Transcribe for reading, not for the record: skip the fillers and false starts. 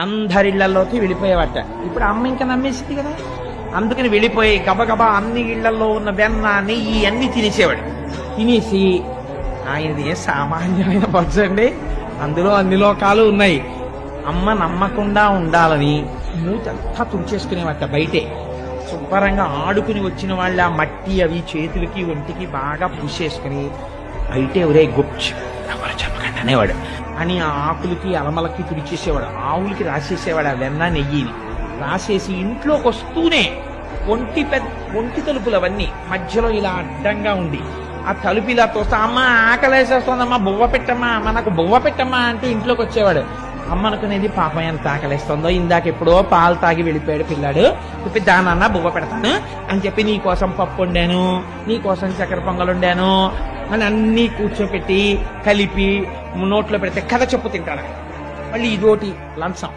అందరిళ్లలోకి వెళ్ళిపోయేవాట. ఇప్పుడు అమ్మ ఇంకా నమ్మేసింది కదా, అందుకని వెళ్ళిపోయి గబగబా అన్ని ఇళ్లలో ఉన్న వెన్న నెయ్యి అన్ని తినేసేవాడు. తినేసి ఆయనది ఏ సామాన్యమైన బస్సు అండి, అందులో అన్ని లోకాలు ఉన్నాయి. అమ్మ నమ్మకుండా ఉండాలని మూతంతా తుడిచేసుకునేవాట. బయటే శుభ్రంగా ఆడుకుని వచ్చిన వాళ్ళ మట్టి అవి చేతులకి ఒంటికి బాగా పూసేసుకుని బయటే ఒరే గుప్చు ఎవరు చెప్పకండి అనేవాడు అని ఆ ఆకులకి అలమలకి తుడిచేసేవాడు. ఆవులకి రాసేసేవాడు ఆ వెన్న నెయ్యిని. రాసేసి ఇంట్లోకి వస్తూనే ఒంటి తలుపులు అవన్నీ మధ్యలో ఇలా అడ్డంగా ఉండి ఆ తలుపు ఇలా తోస్తా, అమ్మ ఆకలేసేస్తోందమ్మా బువ్వ పెట్టమ్మా, అమ్మ నాకు బువ్వ పెట్టమ్మా అంటూ ఇంట్లోకి వచ్చేవాడు. అమ్మ అనుకునేది పాపం ఎంత ఆకలేస్తుందో, ఇందాక ఎప్పుడో పాలు తాగి వెళ్ళిపోయాడు పిల్లాడు, చెప్పి దానన్నా బువ్వ పెడతాను అని చెప్పి నీ కోసం పప్పు వండాను, నీ కోసం చక్కెర పొంగలు వండాను అని అన్నీ కూర్చోపెట్టి కలిపి నోట్లో పెడితే కథ చెప్పు తింటాడు. మళ్ళీ ఇదోటి లంచం.